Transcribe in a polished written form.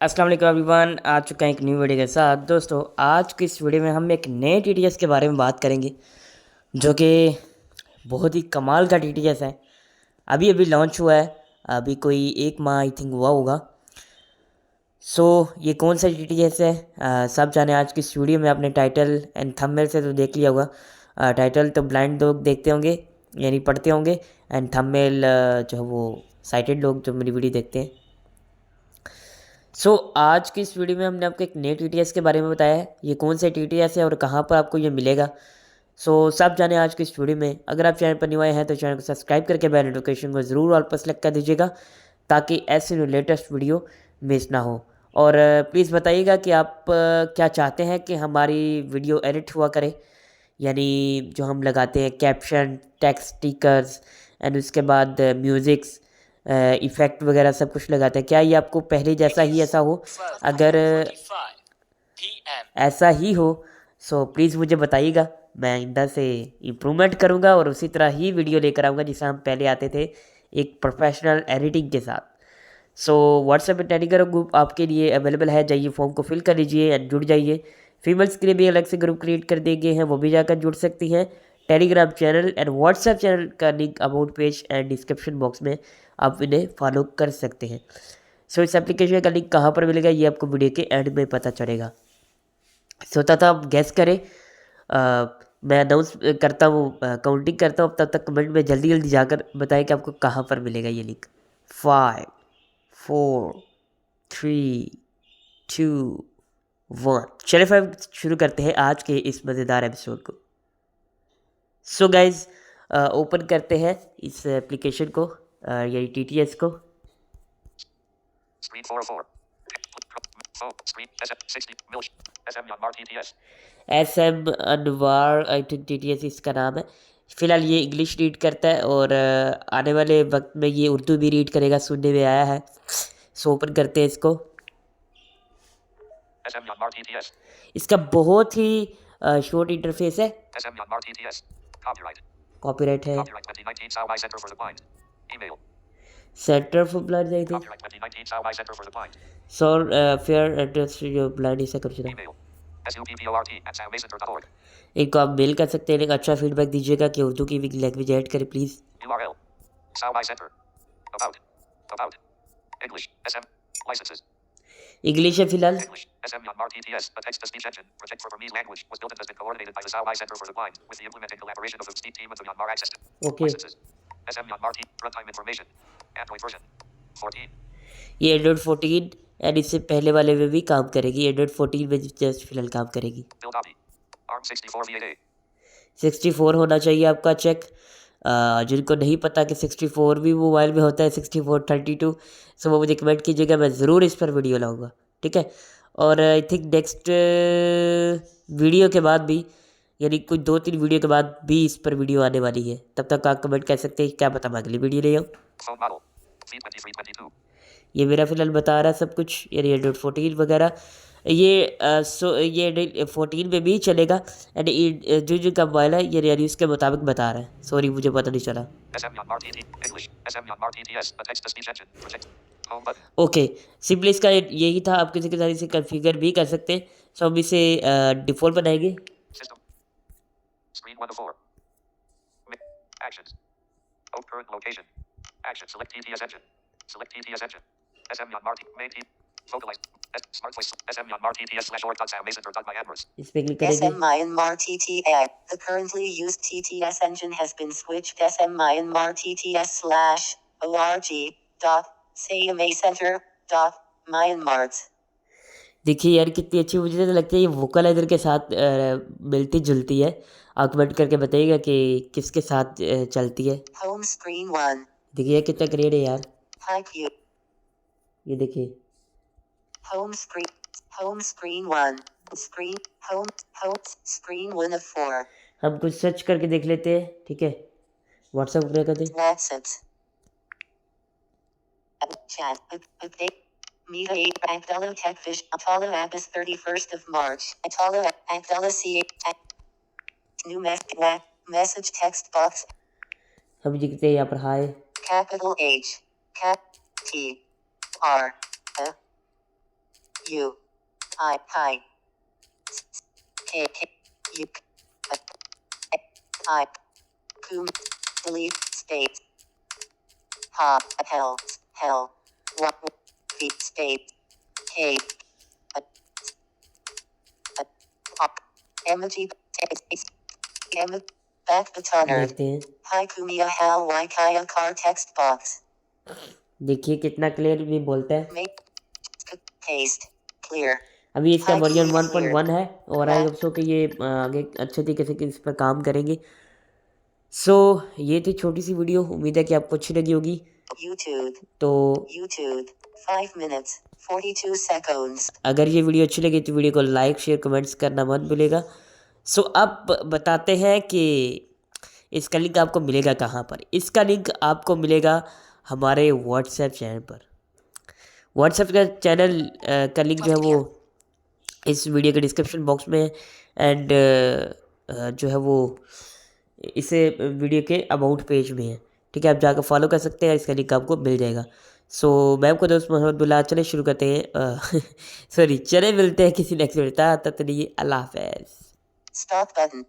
अस्सलाम वालेकुम एवरीवन। आ चुका है एक न्यू वीडियो के साथ। दोस्तों, आज की इस वीडियो में हम एक नए टीटीएस के बारे में बात करेंगे जो कि बहुत ही कमाल का टीटीएस है। अभी अभी लॉन्च हुआ है, अभी कोई एक माह आई थिंक हुआ होगा। ये कौन सा टीटीएस है सब जाने आज की इस वीडियो में। आपने टाइटल एंड थंबनेल से तो देख लिया होगा। टाइटल तो ब्लाइंड लोग देखते होंगे यानी पढ़ते होंगे, एंड थंबनेल जो है वो साइटेड लोग जो मेरी वीडियो देखते हैं। आज की इस वीडियो में हमने आपको एक नए टीटीएस के बारे में बताया है। ये कौन सा टीटीएस है और कहाँ पर आपको ये मिलेगा। सब जाने आज की इस वीडियो में। अगर आप चैनल पर न्यू आए हैं तो चैनल को सब्सक्राइब करके बेल नोटिफिकेशन को ज़रूर ऑल पर सेलेक्ट कर दीजिएगा ताकि ऐसे लेटेस्ट वीडियो मिस ना हो। और प्लीज़ बताइएगा कि आप क्या चाहते हैं कि हमारी वीडियो एडिट हुआ करे, यानी जो हम लगाते हैं कैप्शन, टेक्स्ट, स्टिकर्स एंड उसके बाद म्यूज़िक्स, इफ़ेक्ट वगैरह सब कुछ लगाते हैं। क्या ये आपको पहले जैसा ही ऐसा हो? अगर ऐसा ही हो प्लीज़ मुझे बताइएगा। मैं आइंदा से इम्प्रूवमेंट करूँगा और उसी तरह ही वीडियो लेकर आऊँगा जैसा हम पहले आते थे, एक प्रोफेशनल एडिटिंग के साथ। व्हाट्सएप में टेलीग्राम ग्रुप आपके लिए अवेलेबल है, जाइए फॉर्म को फिल कर लीजिए एंड जुड़ जाइए। फीमेल्स के लिए भी अलग से ग्रुप क्रिएट कर दिए गए हैं, वो भी जाकर जुड़ सकती हैं। Telegram channel and WhatsApp channel का link about page and description box में आप इन्हें फॉलो कर सकते हैं। इस एप्लीकेशन का लिंक कहाँ पर मिलेगा ये आपको वीडियो के एंड में पता चलेगा। तब आप गैस करें। मैं अनाउंस करता हूँ, काउंटिंग करता हूँ, तब तक कमेंट में जल्दी जल्दी जाकर बताएं कि आपको कहाँ पर मिलेगा ये लिंक। 5 4 3 2 1। चलिए फिर शुरू करते हैं आज के इस मज़ेदार एपिसोड को। गाइज, ओपन करते हैं इस एप्लीकेशन को, यही टीटीएस को। S M Anwar I think TTS इसका नाम है। फ़िलहाल ये इंग्लिश रीड करता है और आने वाले वक्त में ये उर्दू भी रीड करेगा, सुनने में आया है। ओपन करते हैं इसको। इसका बहुत ही शॉर्ट इंटरफेस है, कॉपीराइट है। Centre for blind I think fair address जो ब्लाइंड ऐसा कर चुका। इनको आप मेल कर सकते हैं, एक अच्छा फीडबैक दीजिएगा कि उर्दू की लैंग्वेज ऐड करें प्लीज़। इंग्लिश है फिलहाल। ओके, ये एंड्रॉइड 14 एंड इससे पहले वाले में भी काम करेगी। एंड्रॉइड 14 में जस्ट फिलहाल काम करेगी। 64 होना चाहिए आपका चेक। जिनको नहीं पता कि 64 भी मोबाइल में होता है, 64 32, वो मुझे कमेंट कीजिएगा, मैं ज़रूर इस पर वीडियो लाऊंगा, ठीक है। और आई थिंक नेक्स्ट वीडियो के बाद भी, यानी कुछ 2-3 वीडियो के बाद भी इस पर वीडियो आने वाली है। तब तक आप कमेंट कर सकते हैं, क्या पता मैं अगली वीडियो ले आऊँ। ये मेरा फिलहाल बता रहा है सब कुछ, यानी एंड्रॉइड 14 वगैरह। ये ये 14 में भी चलेगा एंड जो जो का मोबाइल है ये यानी उसके मुताबिक बता रहा है। सॉरी, मुझे पता नहीं चला। ओके, सिंपली इसका यही था। आप किसी के साथ इसे कन्फिगर भी कर सकते हैं। हम इसे डिफ़ॉल्ट बनाएंगे। इस पे क्लिक करेंगे। SM Myanmar TTS. The currently used TTS engine has been switched SM Myanmar TTS /org dot CMA Center dot Myanmar. देखिए यार कितनी अच्छी, मुझे तो लगता है ये वोकलाइजर के साथ मिलती जुलती है। आप कमेंट करके बताइएगा कि किसके साथ चलती है। Home screen 1. देखिए कितना क्रिएट है यार, Thank you. ये देखिए। Home screen 1. Home screen 1 of 4. हम कुछ सर्च करके देख लेते हैं, ठीक है। व्हाट्सएप ओपन कर दें। Message. Chat. Update. Meta 8 Agdala Techfish. Atala app is 31st of March. Atala Agdala C8. New message text box. हम लिखते हैं यहाँ पर हाय। Capital H. Cap T R. U I K U I Kum delete space pop hell what feet space K pop emoji back buttoner देखते हैं। hi Kumia hal y kaya car text box देखिए कितना clear भी बोलता है। make paste clear अभी इसका hi version Kumia clear 1.1 है और आई होप सो कि ये आगे अच्छे तरीके से इस पर काम करेंगे। सो ये थी छोटी सी वीडियो, उम्मीद है कि आपको अच्छी लगी होगी। तो YouTube 5 minutes 42 seconds अगर ये वीडियो अच्छी लगी तो वीडियो को लाइक शेयर कमेंट्स करना मत भूलिएगा। सो अब बताते हैं कि इसका लिंक आपको मिलेगा कहाँ पर। इसका लिंक आपको मिलेगा हमारे व्हाट्सएप चैनल पर। व्हाट्सएप का चैनल का लिंक जो है वो इस वीडियो के डिस्क्रिप्शन बॉक्स में है एंड जो है वो इसे वीडियो के अबाउट पेज में है। ठीक है, आप जाकर फॉलो कर सकते हैं, इसका लिंक आपको मिल जाएगा। सो मैं आपको दोस्त मोहम्मद बुला, चले शुरू करते हैं। सॉरी, चले मिलते हैं किसी नेक्स्ट वीडियो। तब तक के लिए अल्लाह हाफ़िज़। stop button